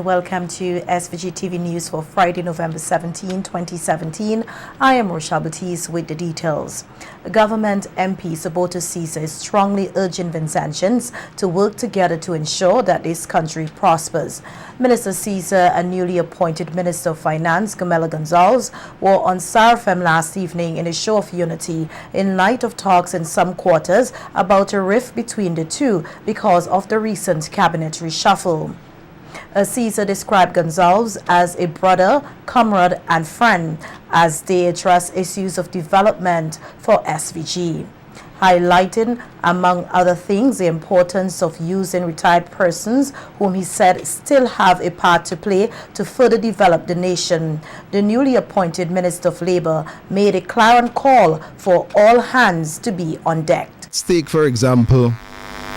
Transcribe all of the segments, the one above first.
Welcome to SVG-TV News for Friday, November 17, 2017. I am Rochelle Batiste with the details. Government MP Saboto Caesar is strongly urging Vincentians to work together to ensure that this country prospers. Minister Caesar and newly appointed Minister of Finance Camelo Gonzalez were on SAR FM last evening in a show of unity in light of talks in some quarters about a rift between the two because of the recent cabinet reshuffle. Caesar described Gonzalez as a brother, comrade and friend as they address issues of development for SVG, highlighting, among other things, the importance of using retired persons whom he said still have a part to play to further develop the nation. The newly appointed Minister of Labour made a clarion call for all hands to be on deck. Take, for example,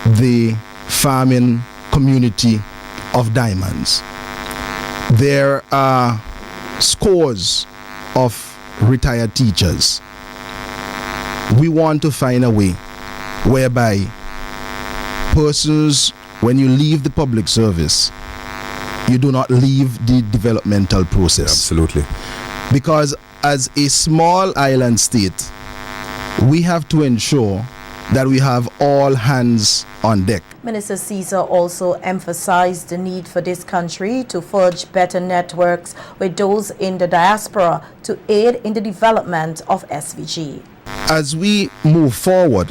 the farming community of diamonds. There are scores of retired teachers. We want to find a way whereby persons, when you leave the public service, you do not leave the developmental process. Absolutely. Because as a small island state, we have to ensure that we have all hands on deck. Minister Caesar also emphasized the need for this country to forge better networks with those in the diaspora to aid in the development of SVG. As we move forward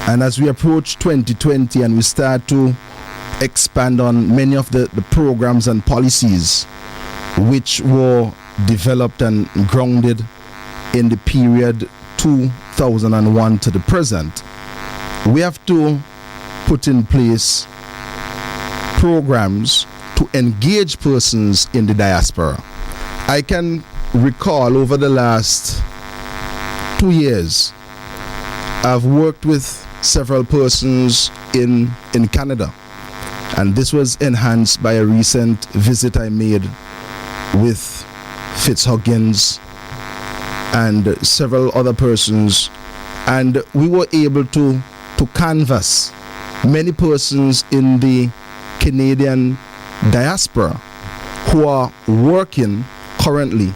and as we approach 2020 and we start to expand on many of the programs and policies which were developed and grounded in the period 2001 to the present, we have to put in place programs to engage persons in the diaspora. I can recall over the last 2 years, I've worked with several persons in Canada, and this was enhanced by a recent visit I made with Fitzhuggins and several other persons, and we were able to canvass many persons in the Canadian diaspora who are working currently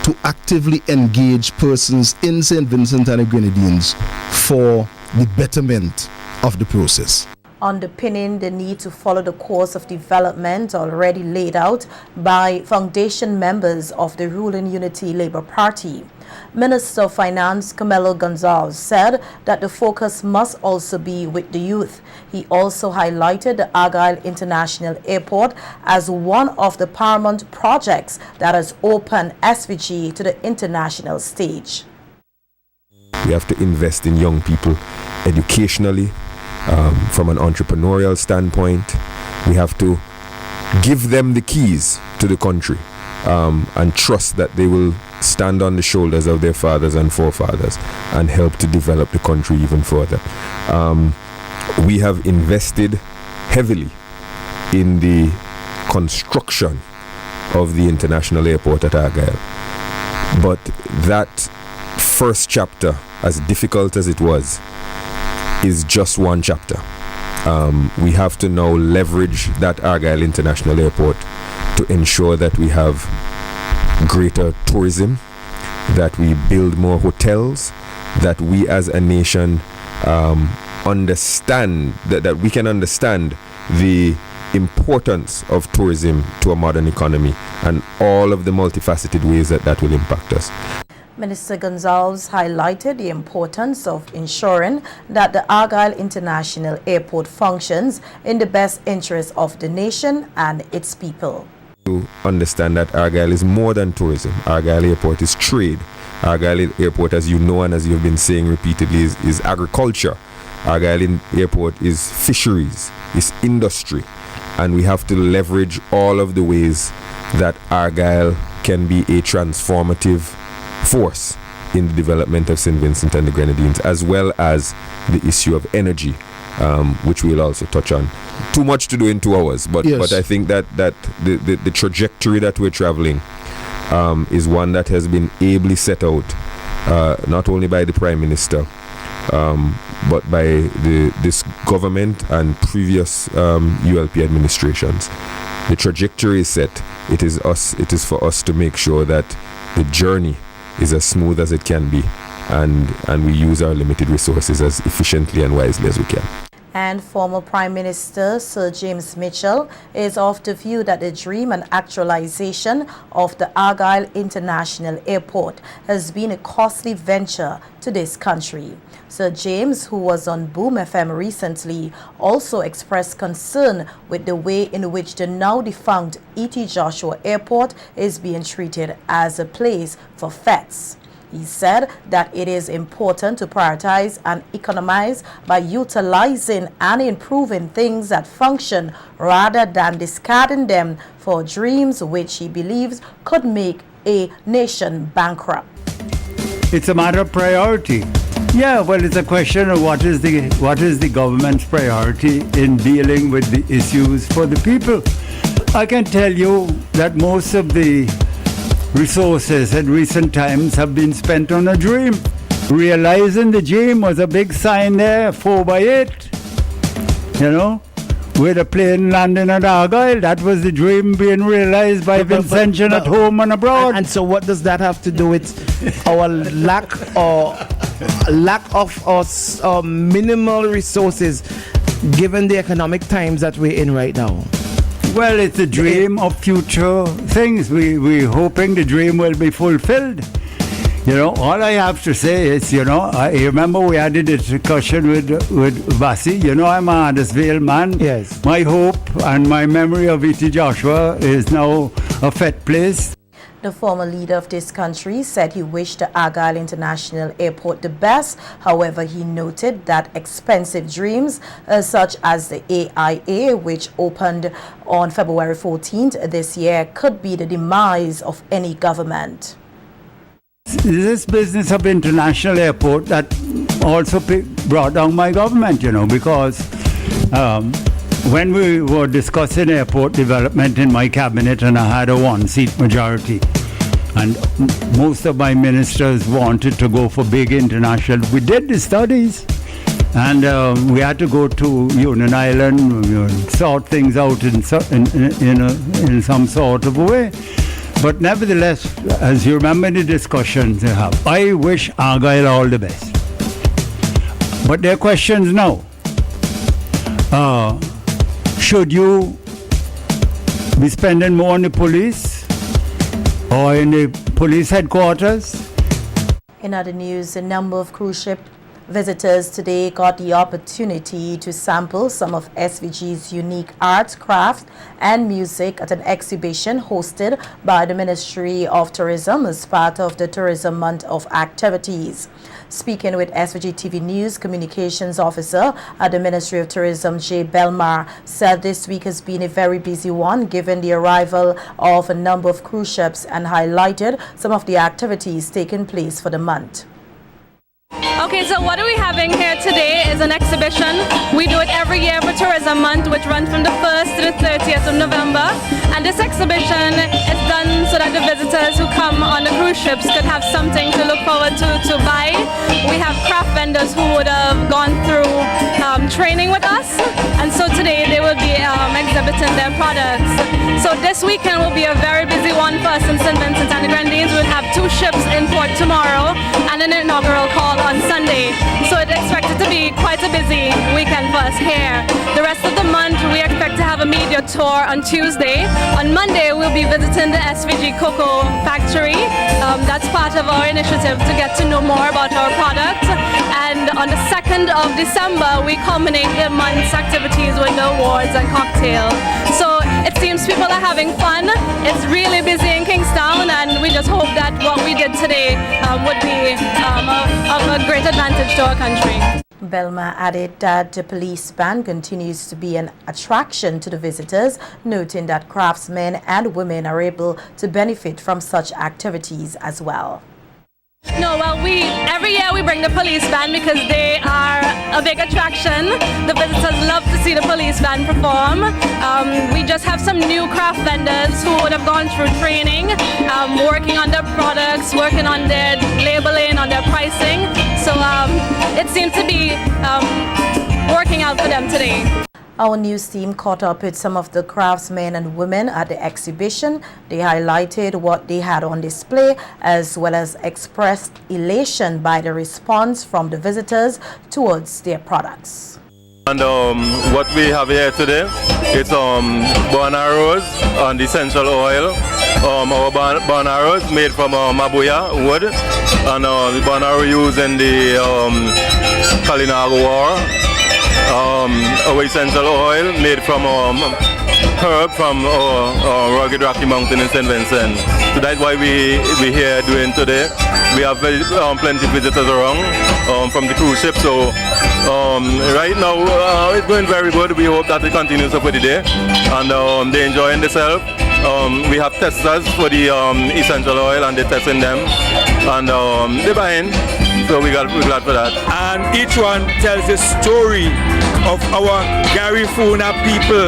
to actively engage persons in St. Vincent and the Grenadines for the betterment of the process. Underpinning the need to follow the course of development already laid out by foundation members of the ruling Unity Labour Party. Minister of Finance Camelo Gonzalez said that the focus must also be with the youth. He also highlighted the Argyle International Airport as one of the paramount projects that has opened SVG to the international stage. We have to invest in young people educationally. From an entrepreneurial standpoint, we have to give them the keys to the country and trust that they will stand on the shoulders of their fathers and forefathers and help to develop the country even further. We have invested heavily in the construction of the international airport at Argyle. But that first chapter, as difficult as it was, is just one chapter. We have to now leverage that Argyle International Airport to ensure that we have greater tourism, that we build more hotels, that we as a nation understand, that we can understand the importance of tourism to a modern economy and all of the multifaceted ways that that will impact us. Minister Gonzalez highlighted the importance of ensuring that the Argyle International Airport functions in the best interest of the nation and its people. To understand that Argyle is more than tourism. Argyle Airport is trade. Argyle Airport, as you know and as you've been saying repeatedly, is agriculture. Argyle Airport is fisheries, is industry. And we have to leverage all of the ways that Argyle can be a transformative force in the development of St. Vincent and the Grenadines, as well as the issue of energy, which we'll also touch on. Too much to do in 2 hours, but yes. But I think that the trajectory that we're traveling is one that has been ably set out, not only by the Prime Minister, but by this government and previous ULP administrations. the trajectory is set. It is for us to make sure that the journey is as smooth as it can be, and we use our limited resources as efficiently and wisely as we can. And former Prime Minister Sir James Mitchell is of the view that the dream and actualization of the Argyle International Airport has been a costly venture to this country. Sir James, who was on Boom FM recently, also expressed concern with the way in which the now defunct E.T. Joshua Airport is being treated as a place for fetes. He said that it is important to prioritize and economize by utilizing and improving things that function rather than discarding them for dreams which he believes could make a nation bankrupt. It's a matter of priority. Yeah, well, it's a question of what is the government's priority in dealing with the issues for the people. I can tell you that most of the resources in recent times have been spent on a dream. Realizing the dream was a big sign there, 4x8, you know, with a plane landing at Argyle. That was the dream being realized by Vincentian at home and abroad. And so what does that have to do with our lack of minimal resources given the economic times that we're in right now? Well, it's a dream of future things. We're hoping the dream will be fulfilled. You know, all I have to say is, you know, I remember we had a discussion with Vasi. You know, I'm a Huddersfield man. Yes. My hope and my memory of E.T. Joshua is now a fet place. The former leader of this country said he wished the Argyle International Airport the best. However, he noted that expensive dreams such as the AIA, which opened on February 14th this year, could be the demise of any government. This business of international airport that also brought down my government, you know, because when we were discussing airport development in my cabinet and I had a one-seat majority, and most of my ministers wanted to go for big international. We did the studies, and we had to go to Union Island, sort things out in some sort of a way. But nevertheless, as you remember the discussions they have, I wish Argyle all the best. But there are questions now. Should you be spending more on the police or in the police headquarters? In other news, a number of cruise ship visitors today got the opportunity to sample some of SVG's unique art, craft and music at an exhibition hosted by the Ministry of Tourism as part of the Tourism Month of activities. Speaking with SVG-TV News, Communications Officer at the Ministry of Tourism, J. Belmar, said this week has been a very busy one given the arrival of a number of cruise ships and highlighted some of the activities taking place for the month. Okay, so what are we having here today is an exhibition. We do it every year for Tourism Month, which runs from the 1st to the 30th of November. And this exhibition is done so that the visitors who come on the cruise ships could have something to look forward to buy. We have craft vendors who would have gone through training with us. And so today they will be exhibiting their products. So this weekend will be a very busy one for us in St. Vincent and the Grenadines. We'll have 2 ships in port tomorrow and an inaugural call on Sunday. So it's expected to be quite a busy weekend for us here. The rest of the month we expect to have a media tour on Tuesday. On Monday we'll be visiting the SVG Cocoa Factory. That's part of our initiative to get to know more about our product. And on the 2nd of December we culminate the month's activities with the awards and cocktail. So it seems people are having fun. It's really busy in Kingstown and we just hope that what we did today would be of a great advantage to our country. Belma added that the police band continues to be an attraction to the visitors, noting that craftsmen and women are able to benefit from such activities as well. No, well, every year we bring the police band because they are a big attraction. The visitors love to see the police band perform. We just have some new craft vendors who would have gone through training, working on their products, working on their labeling, on their pricing. So it seems to be working out for them today. Our news team caught up with some of the craftsmen and women at the exhibition. They highlighted what they had on display as well as expressed elation by the response from the visitors towards their products. And what we have here today is bone arrows and essential oil. Our bone arrows made from mabuya wood, and the bone arrow used in the Kalinago War. Our essential oil made from herb from rugged Rocky Mountain in St. Vincent. So that's why we're here doing today. We have plenty of visitors around from the cruise ship. So right now it's going very good. We hope that it continues for the day, and they're enjoying themselves. We have testers for the essential oil, and they're testing them, and they're buying. So we're glad for that. And each one tells the story of our Garifuna people,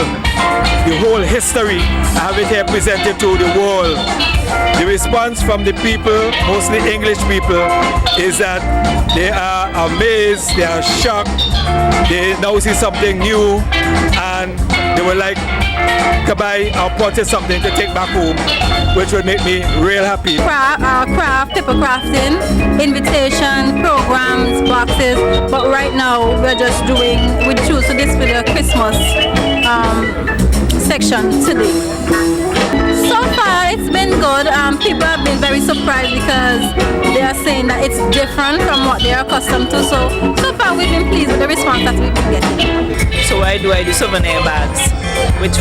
the whole history. I have it here presented to the world. The response from the people, mostly English people, is that they are amazed, they are shocked, they now see something new, and they would like to buy or purchase something to take back home, which would make me real happy. Craft, paper crafting, invitation, programs, boxes, but right now we choose to display the Christmas section today. So far it's been good. People have been very surprised because they are saying that it's different from what they are accustomed to. So far we've been pleased with the response that we've been getting. So I do souvenir bags, which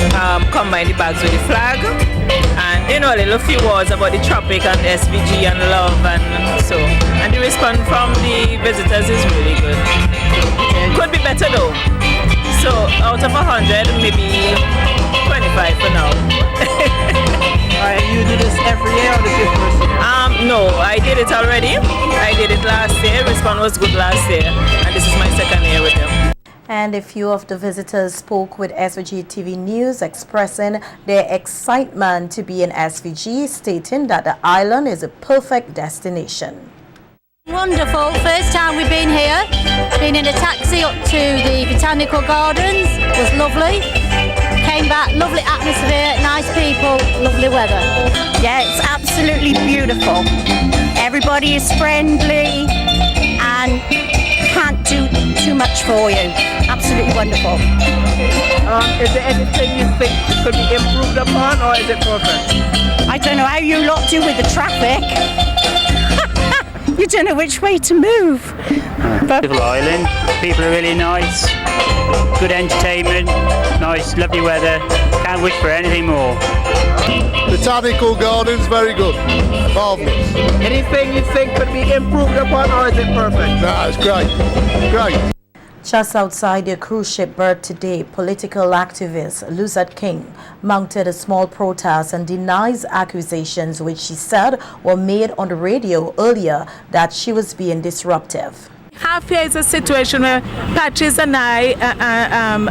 combine the bags with the flag, and a little few words about the tropic and the SVG and love, and the response from the visitors is really good. Could be better though. So out of 100, maybe 25 for now. You do this every year or this is your first year? No, I did it already. I did it last year. Response was good last year, and this is my second year with them. And a few of the visitors spoke with SVG-TV News, expressing their excitement to be in SVG, stating that the island is a perfect destination. Wonderful. First time we've been here. Been in a taxi up to the Botanical Gardens. Was lovely. Came back, lovely atmosphere, nice people, lovely weather. Yeah, it's absolutely beautiful. Everybody is friendly and can't do too much for you. Absolutely wonderful. Is there anything you think could be improved upon, or is it perfect? I don't know how you lot do with the traffic. You don't know which way to move. Beautiful island, people are really nice, good entertainment, nice, lovely weather. Can't wish for anything more. Botanical Gardens, very good, marvellous. Anything you think could be improved upon, or is it perfect? No, it's great, great. Just outside the cruise ship berth today, political activist Luzat King mounted a small protest and denies accusations which she said were made on the radio earlier that she was being disruptive. Half here is a situation where Patches and I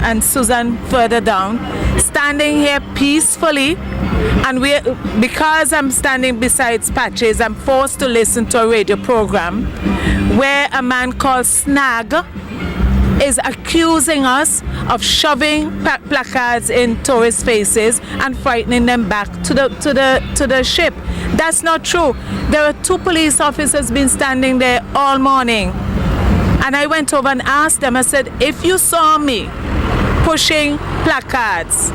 and Susan further down, standing here peacefully, and because I'm standing beside Patches, I'm forced to listen to a radio program where a man called Snag is accusing us of shoving placards in tourist faces and frightening them back to the ship. That's not true. There are 2 police officers been standing there all morning, and I went over and asked them. I said, if you saw me pushing placards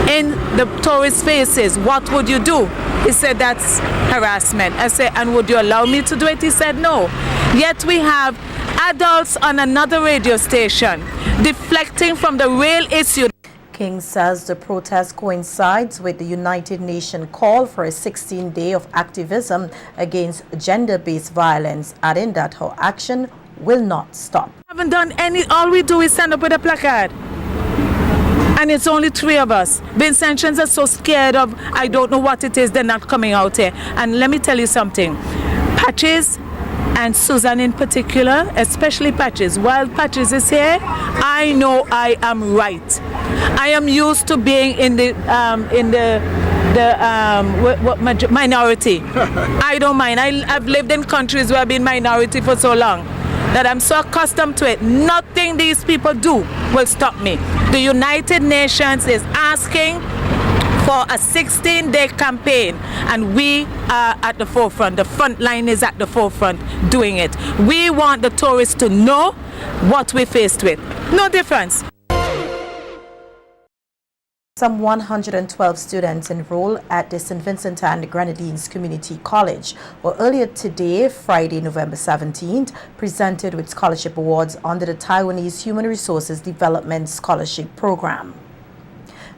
in the tourist faces, what would you do? He said, that's harassment. I said, and would you allow me to do it? He said, no. Yet we have adults on another radio station deflecting from the real issue. King says the protest coincides with the United Nations call for a 16-day of activism against gender-based violence, adding that her action will not stop. Haven't done any, all we do is stand up with a placard. And it's only 3 of us. Vincentians are so scared of, I don't know what it is, they're not coming out here. And let me tell you something. Patches and Susan in particular, especially Patches. While Patches is here, I know I am right. I am used to being in the minority. I don't mind. I've lived in countries where I've been minority for so long that I'm so accustomed to it. Nothing these people do will stop me. The United Nations is asking for a 16-day campaign, and we are at the forefront. The front line is at the forefront doing it. We want the tourists to know what we're faced with. No difference. Some 112 students enroll at the St. Vincent and the Grenadines Community College were earlier today, Friday, November 17th, presented with scholarship awards under the Taiwanese Human Resources Development Scholarship Program.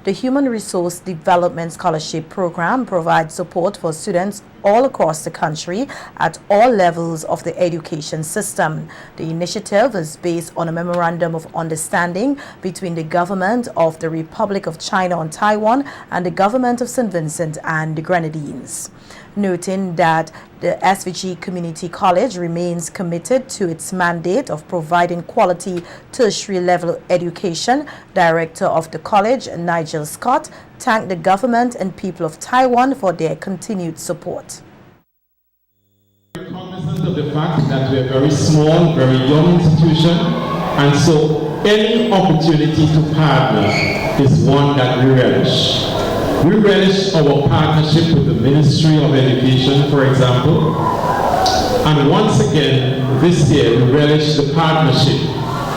The Human Resource Development Scholarship Program provides support for students all across the country at all levels of the education system. The initiative is based on a memorandum of understanding between the government of the Republic of China on Taiwan and the government of St. Vincent and the Grenadines. Noting that the SVG Community College remains committed to its mandate of providing quality tertiary level education, Director of the college, Nigel Scott, thanked the government and people of Taiwan for their continued support. We're cognizant of the fact that we're a very small, very young institution, and so any opportunity to partner is one that we relish. We relish our partnership with the Ministry of Education, for example, and once again this year we relish the partnership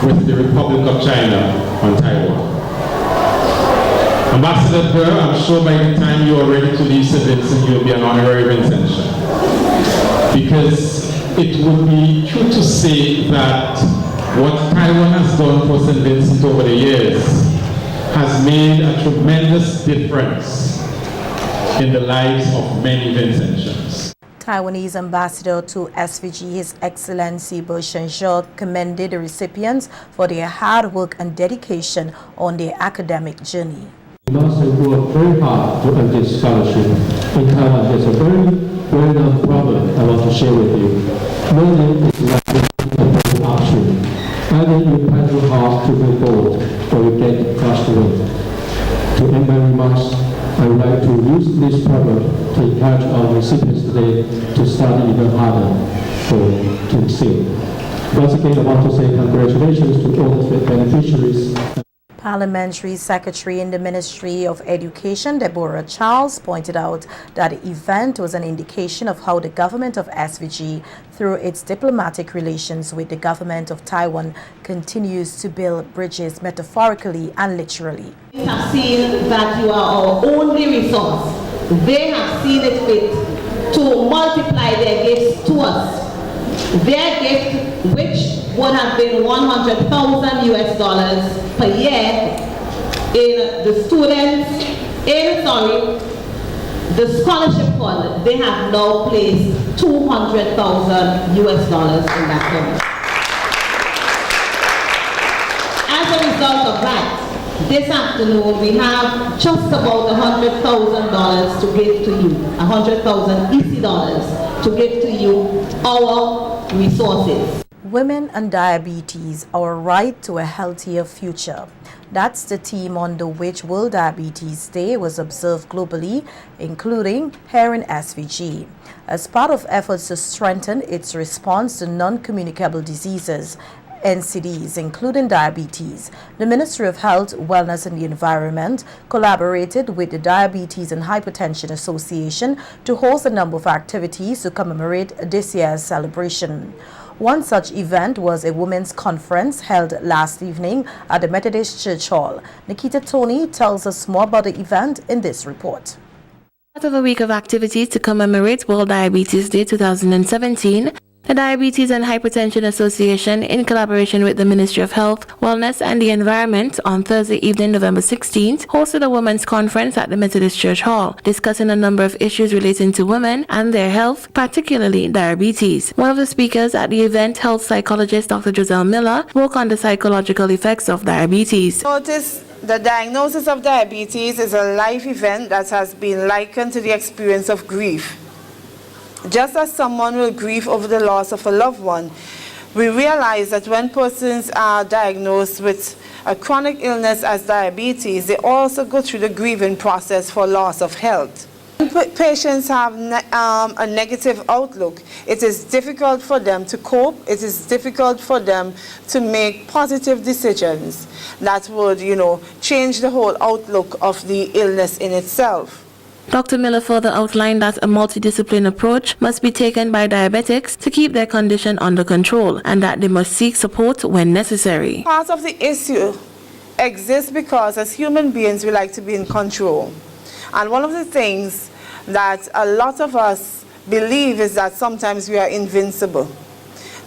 with the Republic of China on Taiwan. Ambassador Burr, I'm sure by the time you are ready to leave St. Vincent, you'll be an honorary Vincentian. Because it would be true to say that what Taiwan has done for St. Vincent over the years has made a tremendous difference in the lives of many Vincentians. Taiwanese ambassador to SVG, His Excellency Bo Shen-zhe, commended the recipients for their hard work and dedication on their academic journey. We must have worked very hard to earn this scholarship. In Taiwan, there's a very well-known problem I want to share with you. Learning is like an option. Either you paddle hard to move forward, or you get crushed away. To end my remarks, I would like to use this program to encourage our recipients today to study even harder to excel. Once again, I want to say congratulations to all the beneficiaries. Parliamentary Secretary in the Ministry of Education, Deborah Charles, pointed out that the event was an indication of how the government of SVG, through its diplomatic relations with the government of Taiwan, continues to build bridges metaphorically and literally. We have seen that you are our only resource. They have seen it fit to multiply their gifts to us. Their gift, which would have been $100,000 US per year, in the students, the scholarship fund, they have now placed $200,000 US in that fund. As a result of that, this afternoon we have just about $100,000 to give to you, 100,000 EC dollars to give to you, our resources. Women and diabetes, our right to a healthier future. That's the theme under which World Diabetes Day was observed globally, including here in SVG. As part of efforts to strengthen its response to non-communicable diseases, NCDs, including diabetes, the Ministry of Health, Wellness and the Environment collaborated with the Diabetes and Hypertension Association to host a number of activities to commemorate this year's celebration. One such event was a women's conference held last evening at the Methodist Church Hall. Nikita Tony tells us more about the event in this report. Part of a week of activities to commemorate World Diabetes Day 2017, the Diabetes and Hypertension Association, in collaboration with the Ministry of Health, Wellness and the Environment, on Thursday evening, November 16th, hosted a women's conference at the Methodist Church Hall, discussing a number of issues relating to women and their health, particularly diabetes. One of the speakers at the event, health psychologist Dr. Giselle Miller, spoke on the psychological effects of diabetes. Notice the diagnosis of diabetes is a life event that has been likened to the experience of grief. Just as someone will grieve over the loss of a loved one, we realize that when persons are diagnosed with a chronic illness as diabetes, they also go through the grieving process for loss of health. When patients have a negative outlook, it is difficult for them to cope. It is difficult for them to make positive decisions that would, change the whole outlook of the illness in itself. Dr. Miller further outlined that a multidisciplinary approach must be taken by diabetics to keep their condition under control and that they must seek support when necessary. Part of the issue exists because as human beings we like to be in control. And one of the things that a lot of us believe is that sometimes we are invincible.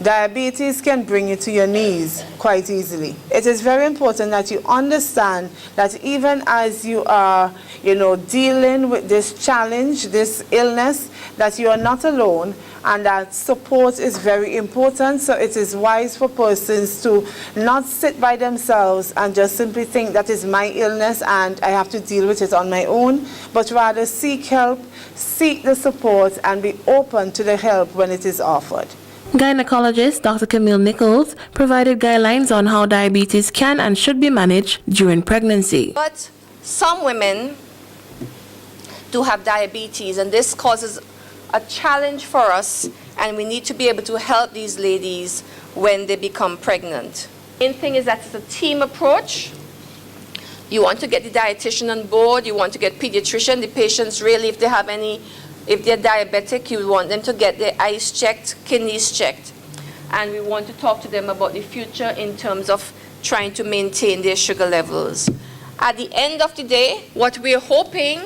Diabetes can bring you to your knees quite easily. It is very important that you understand that even as you are, dealing with this challenge, this illness, that you are not alone and that support is very important. So it is wise for persons to not sit by themselves and just simply think that is my illness and I have to deal with it on my own, but rather seek help, seek the support and be open to the help when it is offered. Gynecologist Dr. Camille Nichols provided guidelines on how diabetes can and should be managed during pregnancy. But some women do have diabetes, and this causes a challenge for us, and we need to be able to help these ladies when they become pregnant. The main thing is that it's a team approach. You want to get the dietitian on board, you want to get pediatrician, the patients really, if they're diabetic, you want them to get their eyes checked, kidneys checked. And we want to talk to them about the future in terms of trying to maintain their sugar levels. At the end of the day, what we're hoping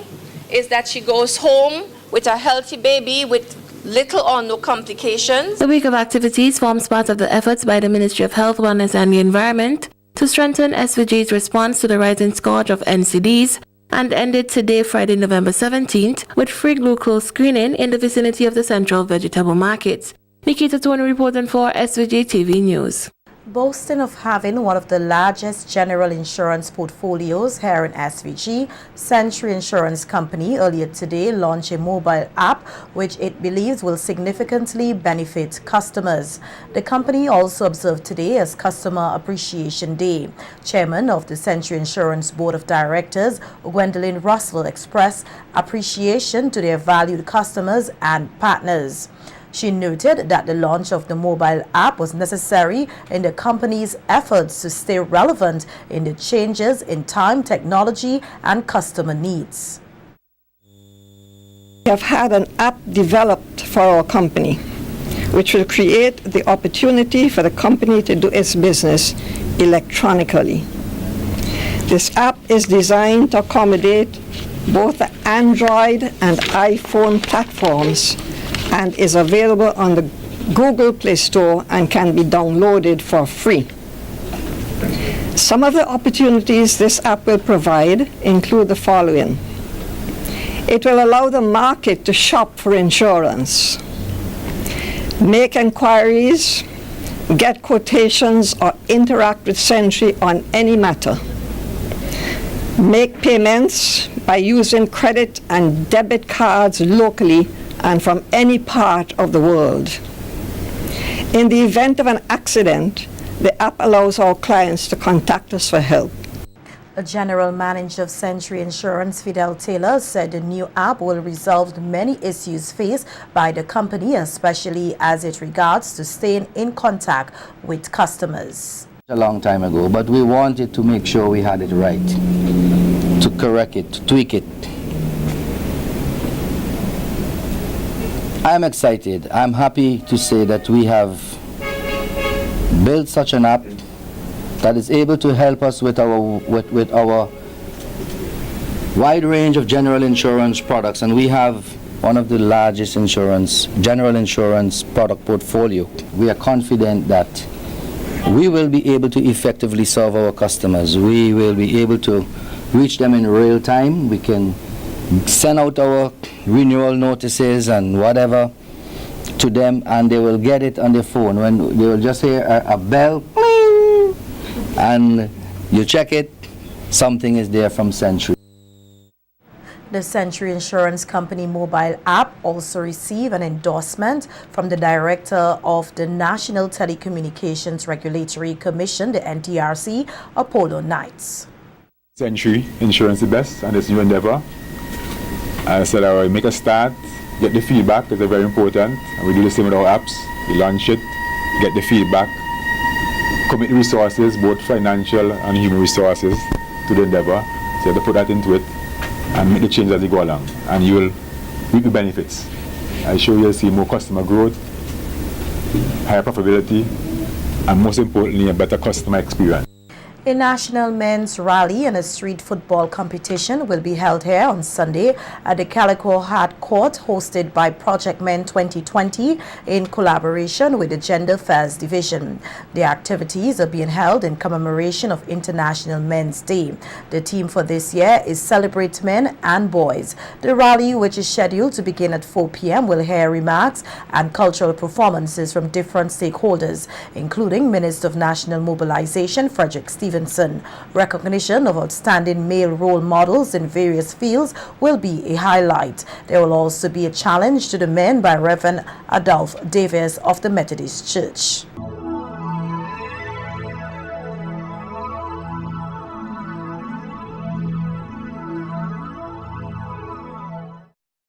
is that she goes home with a healthy baby with little or no complications. The week of activities forms part of the efforts by the Ministry of Health, Wellness and the Environment to strengthen SVG's response to the rising scourge of NCDs, and ended today, Friday, November 17th, with free glucose screening in the vicinity of the Central Vegetable Market. Nikita Tony reporting for SVG-TV News. Boasting of having one of the largest general insurance portfolios here in SVG, Century Insurance Company earlier today launched a mobile app which it believes will significantly benefit customers. The company also observed today as Customer Appreciation Day. Chairman of the Century Insurance Board of Directors, Gwendolyn Russell, expressed appreciation to their valued customers and partners. She noted that the launch of the mobile app was necessary in the company's efforts to stay relevant in the changes in time, technology, and customer needs. We have had an app developed for our company, which will create the opportunity for the company to do its business electronically. This app is designed to accommodate both the Android and iPhone platforms and is available on the Google Play Store and can be downloaded for free. Some of the opportunities this app will provide include the following. It will allow the market to shop for insurance, make inquiries, get quotations, or interact with Century on any matter, make payments by using credit and debit cards locally and from any part of the world. In the event of an accident, the app allows our clients to contact us for help. A general manager of Century Insurance, Fidel Taylor, said the new app will resolve many issues faced by the company, especially as it regards to staying in contact with customers. A long time ago, but we wanted to make sure we had it right, to correct it, to tweak it. I'm excited. I'm happy to say that we have built such an app that is able to help us with our wide range of general insurance products, and we have one of the largest general insurance product portfolio. We are confident that we will be able to effectively serve our customers. We will be able to reach them in real time. We can send out our renewal notices and whatever to them, and they will get it on their phone. When they will just hear a bell, pling, and you check it, something is there from Century. The Century Insurance Company mobile app also received an endorsement from the Director of the National Telecommunications Regulatory Commission, the NTRC, Apollo Knights. Century Insurance the best and this new endeavor. I said I will make a start, get the feedback, is very important. And we do the same with our apps. We launch it, get the feedback, commit the resources, both financial and human resources, to the endeavor. So you have to put that into it and make the change as you go along. And you will reap the benefits. I'm sure you'll see more customer growth, higher profitability, and most importantly, a better customer experience. A national men's rally and a street football competition will be held here on Sunday at the Calico Hat Court, hosted by Project Men 2020 in collaboration with the Gender Affairs Division. The activities are being held in commemoration of International Men's Day. The theme for this year is Celebrate Men and Boys. The rally, which is scheduled to begin at 4 p.m., will hear remarks and cultural performances from different stakeholders, including Minister of National Mobilization, Frederick Stevenson. Recognition of outstanding male role models in various fields will be a highlight. There will also be a challenge to the men by Reverend Adolph Davis of the Methodist Church.